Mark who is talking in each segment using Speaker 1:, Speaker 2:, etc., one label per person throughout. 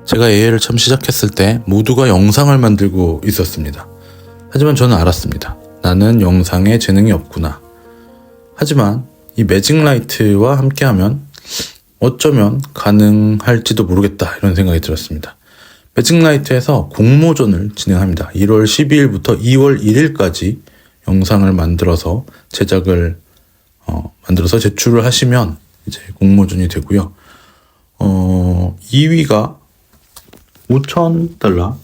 Speaker 1: 제가 AI를 처음 시작했을 때 모두가 영상을 만들고 있었습니다. 하지만 저는 알았습니다. 나는 영상에 재능이 없구나. 하지만 이 매직라이트와 함께하면 어쩌면 가능할지도 모르겠다, 이런 생각이 들었습니다. 매직라이트에서 공모전을 진행합니다. 1월 12일부터 2월 1일까지 영상을 만들어서 만들어서 제출을 하시면 이제 공모전이 되고요. 2위가 5,000달러.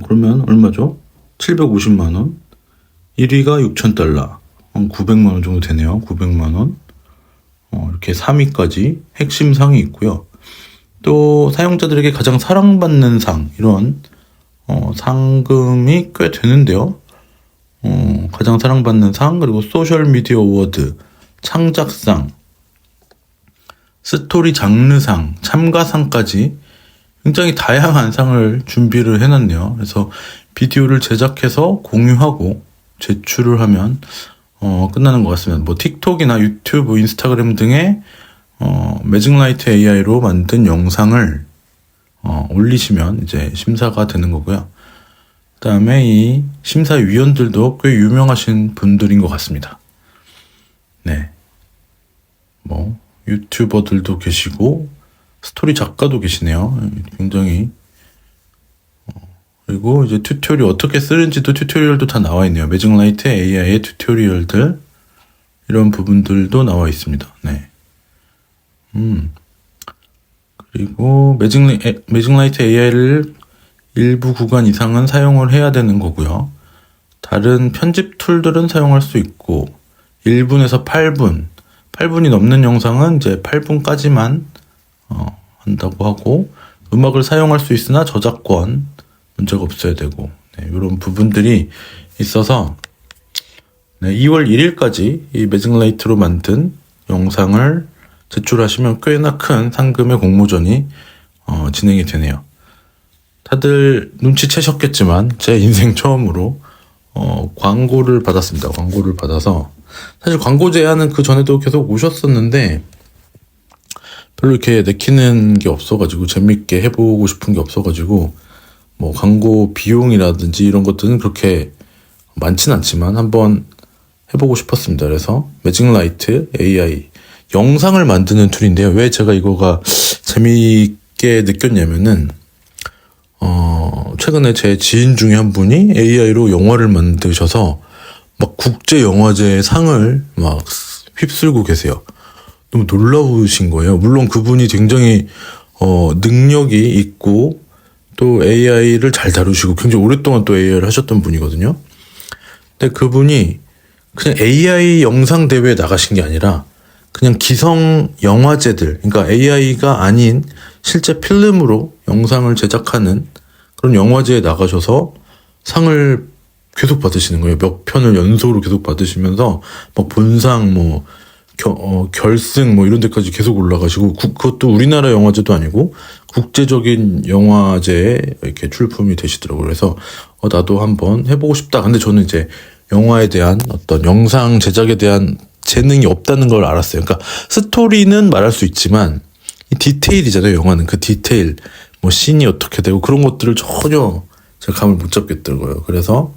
Speaker 1: 그러면 얼마죠? 750만원. 1위가 6,000달러. 한 900만원 정도 되네요. 900만원. 이렇게 3위까지 핵심상이 있고요. 또 사용자들에게 가장 사랑받는 상, 이런 상금이 꽤 되는데요. 가장 사랑받는 상, 그리고 소셜미디어 어워드, 창작상, 스토리 장르상, 참가상까지 굉장히 다양한 상을 준비를 해놨네요. 그래서 비디오를 제작해서 공유하고 제출을 하면 끝나는 것 같습니다. 뭐 틱톡이나 유튜브, 인스타그램 등의 매직라이트 AI로 만든 영상을 올리시면 이제 심사가 되는 거고요. 그 다음에 이 심사위원들도 꽤 유명하신 분들인 것 같습니다. 네. 뭐 유튜버들도 계시고 스토리 작가도 계시네요. 굉장히. 그리고 이제 튜토리얼 어떻게 쓰는지도 튜토리얼도 다 나와 있네요. 매직라이트 AI의 튜토리얼들, 이런 부분들도 나와 있습니다. 네. 그리고 매직라이트 AI를 일부 구간 이상은 사용을 해야 되는 거고요. 다른 편집 툴들은 사용할 수 있고 1분에서 8분이 넘는 영상은 이제 8분까지만 한다고 하고, 음악을 사용할 수 있으나 저작권 문제가 없어야 되고, 네, 이런 부분들이 있어서 2월 1일까지 이 매직라이트로 만든 영상을 제출하시면 꽤나 큰 상금의 공모전이 진행이 되네요. 다들 눈치채셨겠지만 제 인생 처음으로 광고를 받았습니다. 광고를 받아서, 사실 광고 제안은 그 전에도 계속 오셨었는데 별로 이렇게 내키는 게 없어가지고, 재밌게 해보고 싶은 게 없어가지고, 뭐 광고 비용이라든지 이런 것들은 그렇게 많진 않지만 한번 해보고 싶었습니다. 그래서 매직라이트 AI 영상을 만드는 툴인데요. 왜 제가 이거가 재미있게 느꼈냐면은 최근에 제 지인 중에 한 분이 AI로 영화를 만드셔서 막 국제 영화제 상을 막 휩쓸고 계세요. 너무 놀라우신 거예요. 물론 그분이 굉장히 능력이 있고 또 AI를 잘 다루시고 굉장히 오랫동안 또 AI를 하셨던 분이거든요. 근데 그분이 그냥 AI 영상 대회에 나가신 게 아니라 그냥 기성 영화제들, 그러니까 AI가 아닌 실제 필름으로 영상을 제작하는 그런 영화제에 나가셔서 상을 계속 받으시는 거예요. 몇 편을 연속으로 계속 받으시면서 막 본상, 뭐 결승 뭐 이런 데까지 계속 올라가시고, 그것도 우리나라 영화제도 아니고 국제적인 영화제에 이렇게 출품이 되시더라고요. 그래서 나도 한번 해보고 싶다. 근데 저는 이제 영화에 대한 어떤 영상 제작에 대한 재능이 없다는 걸 알았어요. 그러니까 스토리는 말할 수 있지만 이 디테일이잖아요. 영화는 그 디테일, 뭐 씬이 어떻게 되고 그런 것들을 전혀 제가 감을 못 잡겠더라고요. 그래서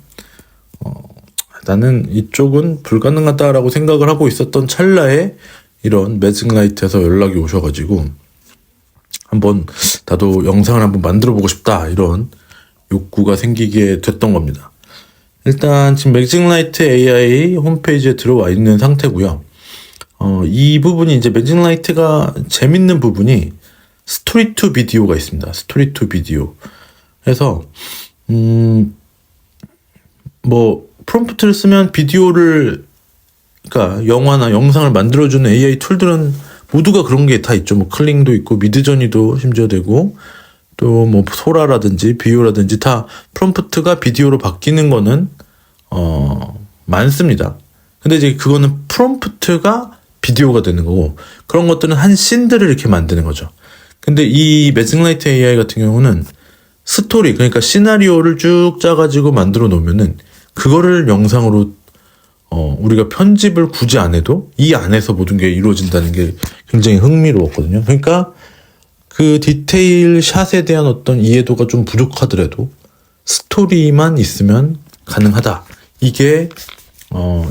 Speaker 1: 나는 이쪽은 불가능하다라고 생각을 하고 있었던 찰나에 이런 매직라이트에서 연락이 오셔가지고 한번 나도 영상을 한번 만들어 보고 싶다, 이런 욕구가 생기게 됐던 겁니다. 일단 지금 매직라이트 AI 홈페이지에 들어와 있는 상태고요. 이 부분이 이제 매직라이트가 재밌는 부분이 스토리 투 비디오가 있습니다. 스토리 투 비디오. 그래서 뭐 프롬프트를 쓰면 비디오를, 그러니까 영화나 영상을 만들어주는 AI 툴들은 모두가 그런 게 다 있죠. 뭐 클링도 있고 미드저니도 심지어 되고, 또 뭐 소라라든지 비오라든지 다 프롬프트가 비디오로 바뀌는 거는 많습니다. 근데 이제 그거는 프롬프트가 비디오가 되는 거고, 그런 것들은 한 씬들을 이렇게 만드는 거죠. 근데 이 매직라이트 AI 같은 경우는 스토리, 그러니까 시나리오를 쭉 짜가지고 만들어 놓으면은 그거를 영상으로 우리가 편집을 굳이 안 해도 이 안에서 모든 게 이루어진다는 게 굉장히 흥미로웠거든요. 그러니까 그 디테일 샷에 대한 어떤 이해도가 좀 부족하더라도 스토리만 있으면 가능하다. 이게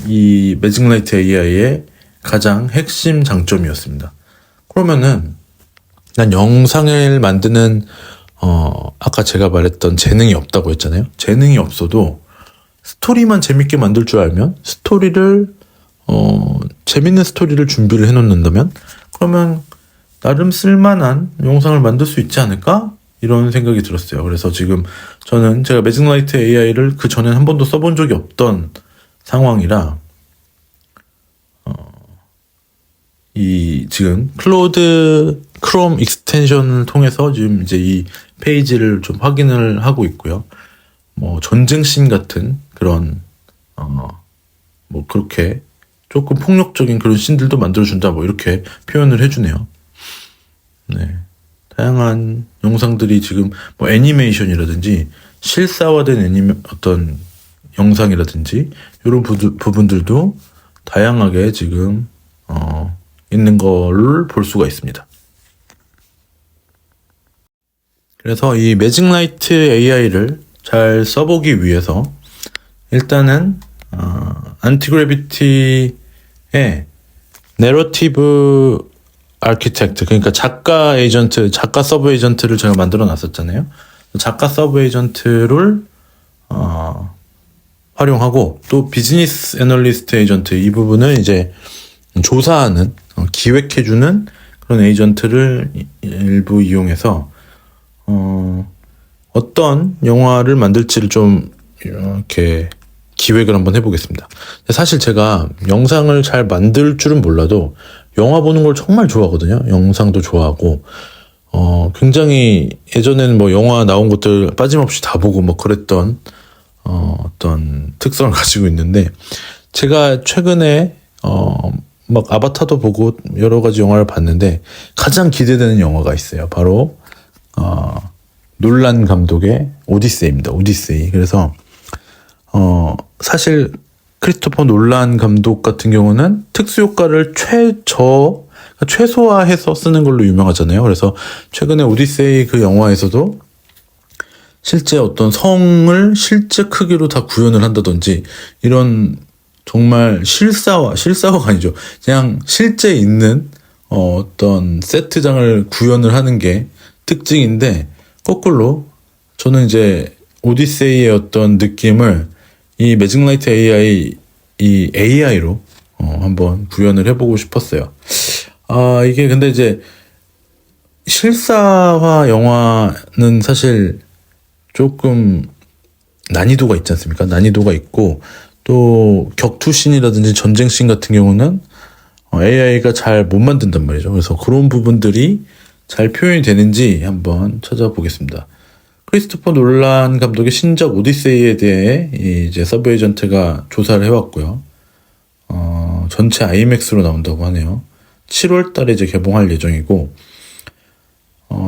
Speaker 1: 이 매직라이트 AI의 가장 핵심 장점이었습니다. 그러면은 난 영상을 만드는 아까 제가 말했던 재능이 없다고 했잖아요. 재능이 없어도 스토리만 재밌게 만들 줄 알면 재밌는 스토리를 준비를 해놓는다면 그러면 나름 쓸만한 영상을 만들 수 있지 않을까? 이런 생각이 들었어요. 그래서 지금 저는 제가 매직라이트 AI를 그 전엔 한 번도 써본 적이 없던 상황이라 이 지금 클로드 크롬 익스텐션을 통해서 지금 이제 이 페이지를 좀 확인을 하고 있고요. 뭐 전쟁씬 같은 그런 뭐 그렇게 조금 폭력적인 그런 씬들도 만들어준다 뭐 이렇게 표현을 해주네요. 네, 다양한 영상들이 지금 뭐 애니메이션이라든지 실사화된 어떤 영상이라든지 이런 부분들도 다양하게 지금 있는 걸 볼 수가 있습니다. 그래서 이 매직라이트 AI를 잘 써보기 위해서 일단은 안티그래비티의 내러티브 아키텍트, 그러니까 작가 에이전트, 작가 서브 에이전트를 제가 만들어 놨었잖아요. 작가 서브 에이전트를 활용하고 또 비즈니스 애널리스트 에이전트 이 부분은 이제 조사하는 기획해주는 그런 에이전트를 일부 이용해서 어떤 영화를 만들지를 좀 이렇게 기획을 한번 해보겠습니다. 사실 제가 영상을 잘 만들 줄은 몰라도 영화 보는 걸 정말 좋아하거든요. 영상도 좋아하고 굉장히 예전에는 뭐 영화 나온 것들 빠짐없이 다 보고 뭐 그랬던 어떤 특성을 가지고 있는데 제가 최근에 막 아바타도 보고 여러 가지 영화를 봤는데 가장 기대되는 영화가 있어요. 바로 놀란 감독의 오디세이입니다. 오디세이. 그래서 사실 크리스토퍼 놀란 감독 같은 경우는 특수효과를 최소화해서 쓰는 걸로 유명하잖아요. 그래서 최근에 오디세이 그 영화에서도 실제 어떤 성을 실제 크기로 다 구현을 한다든지 이런 정말 실사화가 아니죠. 그냥 실제 있는 어떤 세트장을 구현을 하는 게 특징인데 거꾸로 저는 이제 오디세이의 어떤 느낌을 이 매직라이트 AI 이 AI로 한번 구현을 해보고 싶었어요. 이게 근데 이제 실사화 영화는 사실 조금 난이도가 있지 않습니까? 난이도가 있고 또 격투씬이라든지 전쟁씬 같은 경우는 AI가 잘 못 만든단 말이죠. 그래서 그런 부분들이 잘 표현이 되는지 한번 찾아보겠습니다. 크리스토퍼 놀란 감독의 신작 오디세이에 대해 이제 서브 에이전트가 조사를 해왔고요. 전체 IMAX로 나온다고 하네요. 7월 달에 이제 개봉할 예정이고,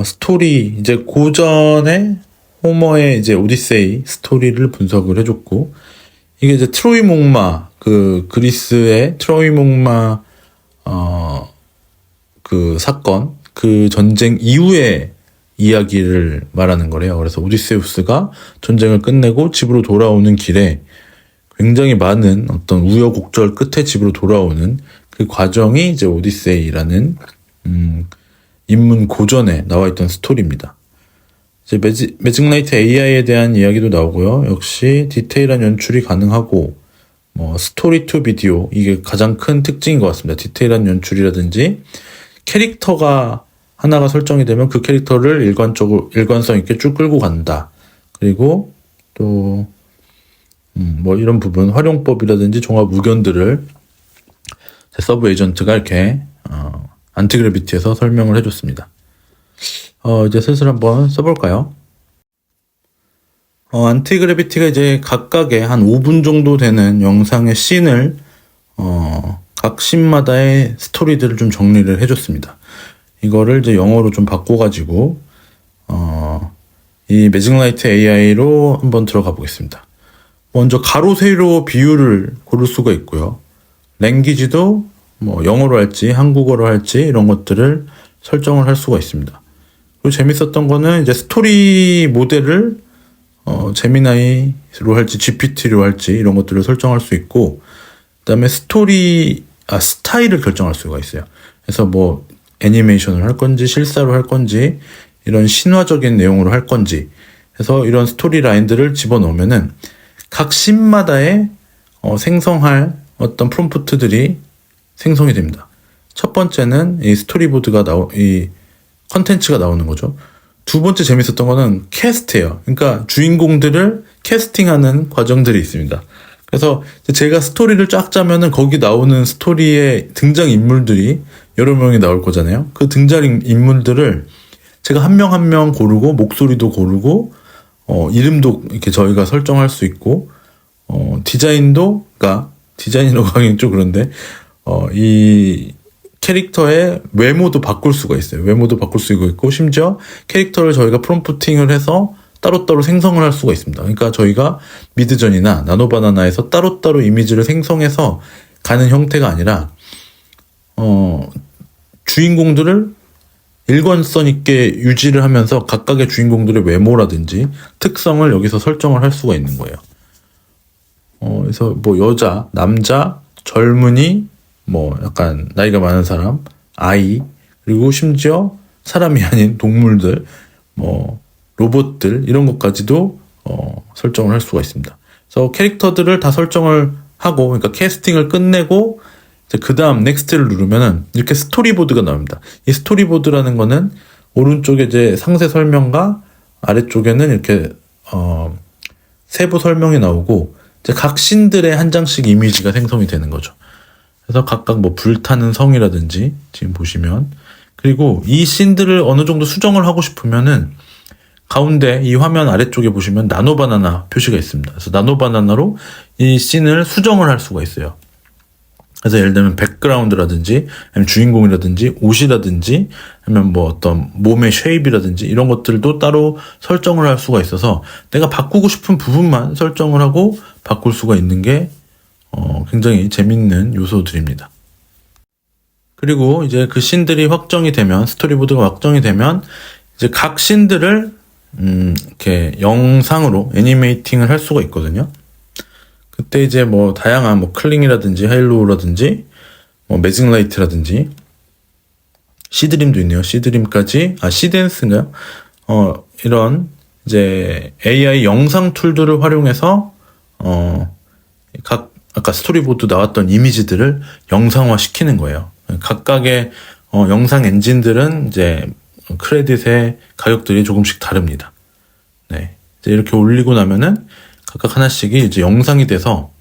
Speaker 1: 스토리, 이제 고전의 호머의 이제 오디세이 스토리를 분석을 해줬고, 이게 이제 트로이 목마, 그 그리스의 트로이 목마, 그 사건, 그 전쟁 이후의 이야기를 말하는 거래요. 그래서 오디세우스가 전쟁을 끝내고 집으로 돌아오는 길에 굉장히 많은 어떤 우여곡절 끝에 집으로 돌아오는 그 과정이 이제 오디세이라는 인문 고전에 나와 있던 스토리입니다. 이제 매직라이트 AI에 대한 이야기도 나오고요. 역시 디테일한 연출이 가능하고 뭐 스토리 투 비디오 이게 가장 큰 특징인 것 같습니다. 디테일한 연출이라든지 캐릭터가 하나가 설정이 되면 그 캐릭터를 일관성 있게 쭉 끌고 간다. 그리고 또 뭐 이런 부분 활용법이라든지 종합 의견들을 서브 에이전트가 이렇게 안티그래비티에서 설명을 해줬습니다. 이제 슬슬 한번 써볼까요? 안티그래비티가 이제 각각의 한 5분 정도 되는 영상의 씬을 각 씬마다의 스토리들을 좀 정리를 해줬습니다. 이거를 이제 영어로 좀 바꿔가지고 이 매직라이트 AI로 한번 들어가 보겠습니다. 먼저 가로 세로 비율을 고를 수가 있고요. 랭귀지도 뭐 영어로 할지 한국어로 할지 이런 것들을 설정을 할 수가 있습니다. 그리고 재밌었던 거는 이제 스토리 모델을 제미나이로 할지 GPT로 할지 이런 것들을 설정할 수 있고, 그다음에 스타일을 결정할 수가 있어요. 그래서 뭐 애니메이션을 할 건지 실사로 할 건지 이런 신화적인 내용으로 할 건지 해서 이런 스토리 라인들을 집어넣으면은 각 씬마다의 생성할 어떤 프롬프트들이 생성이 됩니다. 첫 번째는 이 스토리보드가 이 컨텐츠가 나오는 거죠. 두 번째 재밌었던 거는 캐스트예요. 그러니까 주인공들을 캐스팅하는 과정들이 있습니다. 그래서 제가 스토리를 쫙 짜면은 거기 나오는 스토리의 등장 인물들이 여러 명이 나올 거잖아요. 그 등장 인물들을 제가 한 명 한 명 고르고 목소리도 고르고 이름도 이렇게 저희가 설정할 수 있고 디자인이라고 하긴 좀 그런데 이 캐릭터의 외모도 바꿀 수가 있어요. 외모도 바꿀 수가 있고 심지어 캐릭터를 저희가 프롬프팅을 해서 따로따로 생성을 할 수가 있습니다. 그러니까 저희가 미드전이나 나노바나나에서 따로따로 이미지를 생성해서 가는 형태가 아니라 주인공들을 일관성 있게 유지를 하면서 각각의 주인공들의 외모라든지 특성을 여기서 설정을 할 수가 있는 거예요. 그래서 뭐 여자, 남자, 젊은이, 뭐 약간 나이가 많은 사람, 아이, 그리고 심지어 사람이 아닌 동물들, 뭐 로봇들 이런 것까지도 설정을 할 수가 있습니다. 그래서 캐릭터들을 다 설정을 하고, 그러니까 캐스팅을 끝내고 그 다음 넥스트를 누르면은 이렇게 스토리보드가 나옵니다. 이 스토리보드라는 거는 오른쪽에 이제 상세 설명과 아래쪽에는 이렇게 세부 설명이 나오고 이제 각 씬들의 한 장씩 이미지가 생성이 되는 거죠. 그래서 각각 뭐 불타는 성이라든지 지금 보시면, 그리고 이 씬들을 어느 정도 수정을 하고 싶으면은 가운데 이 화면 아래쪽에 보시면 나노바나나 표시가 있습니다. 그래서 나노바나나로 이 씬을 수정을 할 수가 있어요. 그래서 예를 들면 백그라운드라든지 아니면 주인공이라든지 옷이라든지 아니면 뭐 어떤 몸의 쉐입이라든지 이런 것들도 따로 설정을 할 수가 있어서 내가 바꾸고 싶은 부분만 설정을 하고 바꿀 수가 있는 게 굉장히 재밌는 요소들입니다. 그리고 이제 그 씬들이 확정이 되면, 스토리보드가 확정이 되면 이제 각 씬들을 이렇게 영상으로 애니메이팅을 할 수가 있거든요. 그때 이제 뭐 다양한 뭐 클링이라든지 하일로우라든지 뭐 매직라이트라든지 시드림도 있네요. 시드림까지, 시댄스인가요? 이런 이제 AI 영상 툴들을 활용해서 아까 스토리보드 나왔던 이미지들을 영상화 시키는 거예요. 각각의 영상 엔진들은 이제 크레딧의 가격들이 조금씩 다릅니다. 네. 이제 이렇게 올리고 나면은 각각 하나씩이 이제 영상이 돼서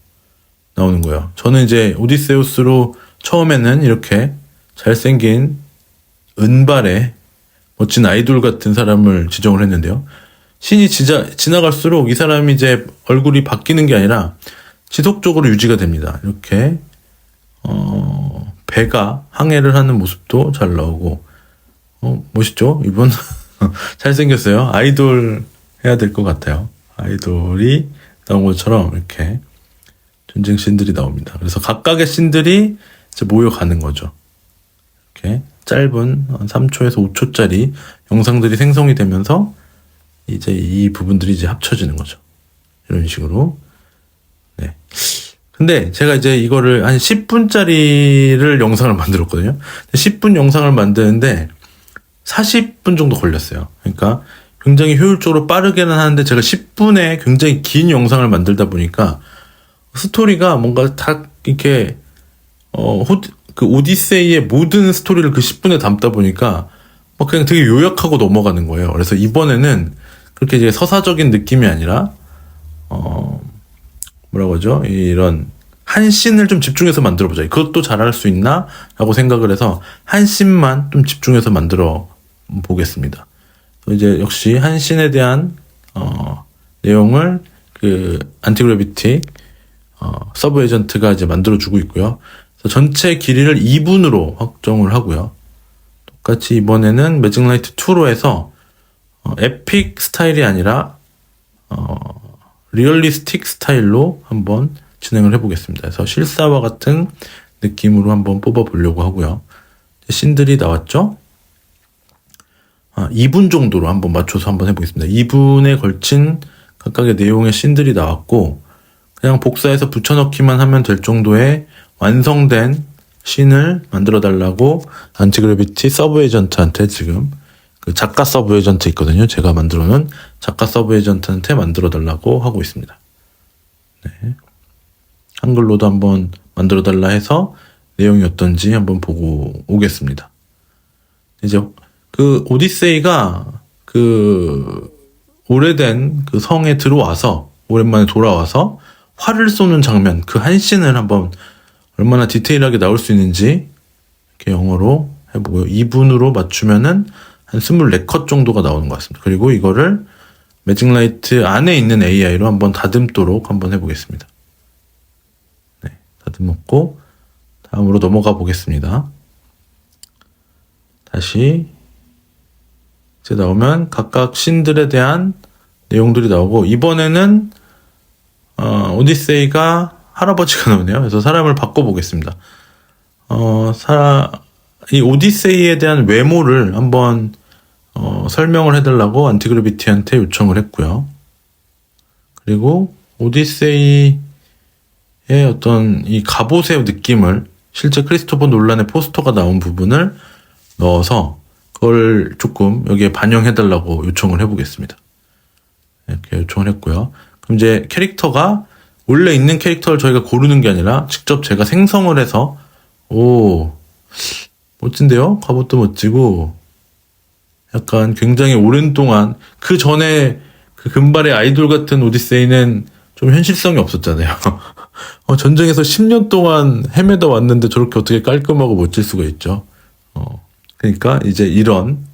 Speaker 1: 나오는 거예요. 저는 이제 오디세우스로 처음에는 이렇게 잘생긴 은발의 멋진 아이돌 같은 사람을 지정을 했는데요. 신이 지나갈수록 이 사람이 이제 얼굴이 바뀌는 게 아니라 지속적으로 유지가 됩니다. 이렇게 배가 항해를 하는 모습도 잘 나오고 멋있죠? 이분 잘생겼어요. 아이돌 해야 될 것 같아요. 아이돌이 나온 것처럼 이렇게 전쟁 씬들이 나옵니다. 그래서 각각의 씬들이 이제 모여가는 거죠. 이렇게 짧은 3초에서 5초짜리 영상들이 생성이 되면서 이제 이 부분들이 이제 합쳐지는 거죠. 이런 식으로. 네. 근데 제가 이제 이거를 한 10분짜리를 영상을 만들었거든요. 10분 영상을 만드는데 40분 정도 걸렸어요. 그러니까 굉장히 효율적으로 빠르게는 하는데 제가 10분에 굉장히 긴 영상을 만들다 보니까 스토리가 뭔가 다 이렇게 그 오디세이의 모든 스토리를 그 10분에 담다 보니까 그냥 되게 요약하고 넘어가는 거예요. 그래서 이번에는 그렇게 이제 서사적인 느낌이 아니라 뭐라고 하죠? 이런 한 씬을 좀 집중해서 만들어보자. 그것도 잘할 수 있나? 라고 생각을 해서 한 씬만 좀 집중해서 만들어 보겠습니다. 이제 역시 한 씬에 대한 내용을 그 안티그래비티 서브 에이전트가 이제 만들어주고 있고요. 그래서 전체 길이를 2분으로 확정을 하고요. 똑같이 이번에는 매직라이트 2로 해서 에픽 스타일이 아니라 리얼리스틱 스타일로 한번 진행을 해보겠습니다. 그래서 실사와 같은 느낌으로 한번 뽑아보려고 하고요. 씬들이 나왔죠? 2분 정도로 한번 맞춰서 한번 해보겠습니다. 2분에 걸친 각각의 내용의 씬들이 나왔고, 그냥 복사해서 붙여넣기만 하면 될 정도의 완성된 씬을 만들어 달라고 안티그래비티 서브 에이전트한테 지금 그 작가 서브 에이전트 있거든요. 제가 만들어 놓은 작가 서브 에이전트한테 만들어 달라고 하고 있습니다. 네. 한글로도 한번 만들어 달라 해서 내용이 어떤지 한번 보고 오겠습니다. 이제 그 오디세이가 그 오래된 그 성에 들어와서 오랜만에 돌아와서 활을 쏘는 장면, 그 한 씬을 한번 얼마나 디테일하게 나올 수 있는지 이렇게 영어로 해보고요. 2분으로 맞추면은 한 24컷 정도가 나오는 것 같습니다. 그리고 이거를 매직라이트 안에 있는 AI로 한번 다듬도록 한번 해보겠습니다. 네, 다듬었고 다음으로 넘어가 보겠습니다. 다시 이제 나오면 각각 씬들에 대한 내용들이 나오고, 이번에는 오디세이가 할아버지가 나오네요. 그래서 사람을 바꿔보겠습니다. 이 오디세이에 대한 외모를 한번 설명을 해달라고 안티그래비티한테 요청을 했고요. 그리고 오디세이의 어떤 이 갑옷의 느낌을 실제 크리스토퍼 놀란의 포스터가 나온 부분을 넣어서 그걸 조금 여기에 반영해달라고 요청을 해보겠습니다. 이렇게 요청을 했고요. 그럼 이제 캐릭터가 원래 있는 캐릭터를 저희가 고르는 게 아니라 직접 제가 생성을 해서, 오, 멋진데요? 갑옷도 멋지고, 약간 굉장히 오랜 동안, 그 전에 그 금발의 아이돌 같은 오디세이는 좀 현실성이 없었잖아요. 전쟁에서 10년 동안 헤매다 왔는데 저렇게 어떻게 깔끔하고 멋질 수가 있죠. 그러니까 이제 이런,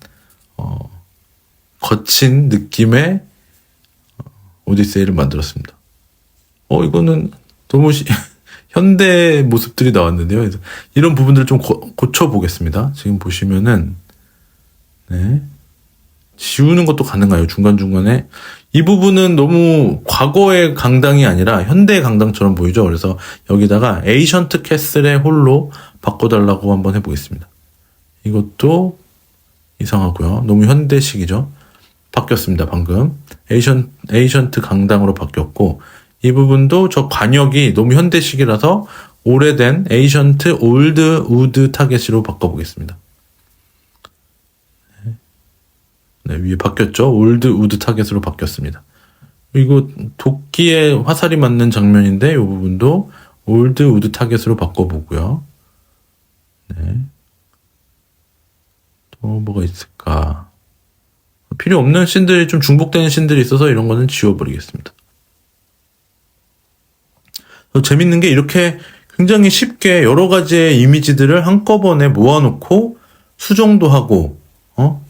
Speaker 1: 거친 느낌의 오디세이를 만들었습니다. 이거는 너무 현대 모습들이 나왔는데요. 그래서 이런 부분들을 좀 고쳐보겠습니다. 지금 보시면은, 네. 지우는 것도 가능해요. 중간중간에. 이 부분은 너무 과거의 강당이 아니라 현대의 강당처럼 보이죠. 그래서 여기다가 에이션트 캐슬의 홀로 바꿔달라고 한번 해보겠습니다. 이것도 이상하고요. 너무 현대식이죠. 바뀌었습니다. 방금. 에이션트 강당으로 바뀌었고, 이 부분도 저 관역이 너무 현대식이라서 오래된 에이션트 올드 우드 타겟으로 바꿔보겠습니다. 네, 위에 바뀌었죠. 올드 우드 타겟으로 바뀌었습니다. 그리고 도끼에 화살이 맞는 장면인데 이 부분도 올드 우드 타겟으로 바꿔보고요. 네. 또 뭐가 있을까? 필요 없는 씬들이 좀 중복되는 씬들이 있어서 이런 거는 지워버리겠습니다. 재밌는 게 이렇게 굉장히 쉽게 여러 가지의 이미지들을 한꺼번에 모아놓고 수정도 하고,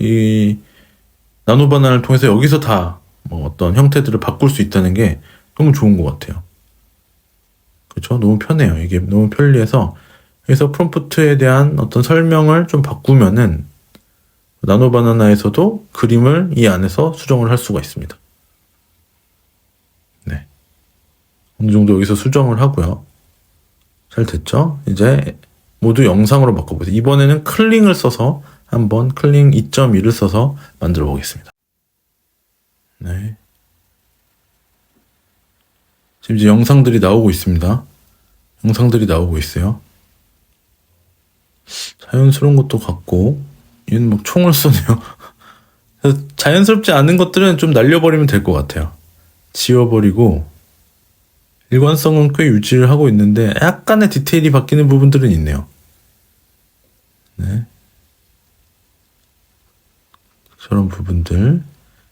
Speaker 1: 이 나노 바나나를 통해서 여기서 다 뭐 어떤 형태들을 바꿀 수 있다는 게 너무 좋은 것 같아요. 그렇죠? 너무 편해요. 이게 너무 편리해서 여기서 프롬프트에 대한 어떤 설명을 좀 바꾸면은 나노 바나나에서도 그림을 이 안에서 수정을 할 수가 있습니다. 네. 어느 정도 여기서 수정을 하고요. 잘 됐죠? 이제 모두 영상으로 바꿔보세요. 이번에는 클링을 써서 한번 클링 2.1을 써서 만들어 보겠습니다. 네. 지금 이제 영상들이 나오고 있습니다. 영상들이 나오고 있어요. 자연스러운 것도 같고, 얘는 막 총을 쏘네요. 자연스럽지 않은 것들은 좀 날려버리면 될 것 같아요. 지워버리고, 일관성은 꽤 유지를 하고 있는데, 약간의 디테일이 바뀌는 부분들은 있네요. 네. 저런 부분들.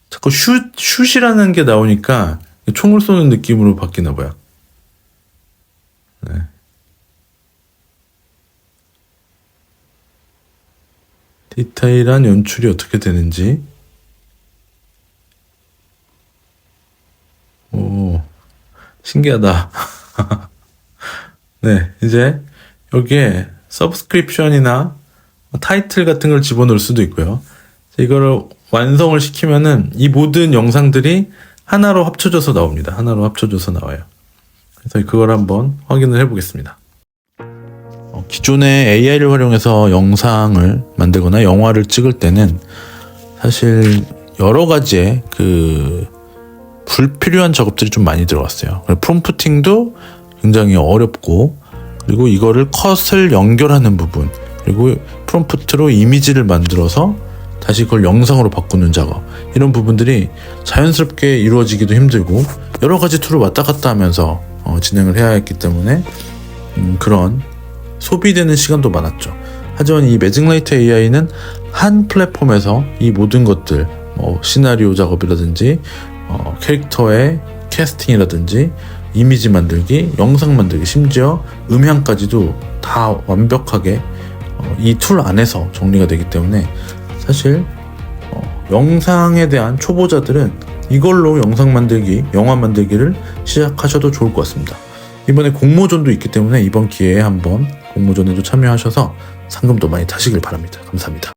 Speaker 1: 자꾸 슛이라는 게 나오니까 총을 쏘는 느낌으로 바뀌나 봐요. 네. 디테일한 연출이 어떻게 되는지. 오, 신기하다. 네, 이제 여기에 서브스크립션이나 타이틀 같은 걸 집어넣을 수도 있고요. 이거를 완성을 시키면은 이 모든 영상들이 하나로 합쳐져서 나옵니다. 하나로 합쳐져서 나와요. 그래서 그걸 한번 확인을 해보겠습니다. 기존의 AI를 활용해서 영상을 만들거나 영화를 찍을 때는 사실 여러 가지의 불필요한 작업들이 좀 많이 들어갔어요. 프롬프팅도 굉장히 어렵고, 그리고 이거를 컷을 연결하는 부분, 그리고 프롬프트로 이미지를 만들어서 다시 그걸 영상으로 바꾸는 작업, 이런 부분들이 자연스럽게 이루어지기도 힘들고 여러 가지 툴을 왔다 갔다 하면서 진행을 해야 했기 때문에 그런 소비되는 시간도 많았죠. 하지만 이 매직라이트 AI는 한 플랫폼에서 이 모든 것들, 시나리오 작업이라든지 캐릭터의 캐스팅이라든지 이미지 만들기, 영상 만들기, 심지어 음향까지도 다 완벽하게 이 툴 안에서 정리가 되기 때문에 사실 영상에 대한 초보자들은 이걸로 영상 만들기, 영화 만들기를 시작하셔도 좋을 것 같습니다. 이번에 공모전도 있기 때문에 이번 기회에 한번 공모전에도 참여하셔서 상금도 많이 타시길 바랍니다. 감사합니다.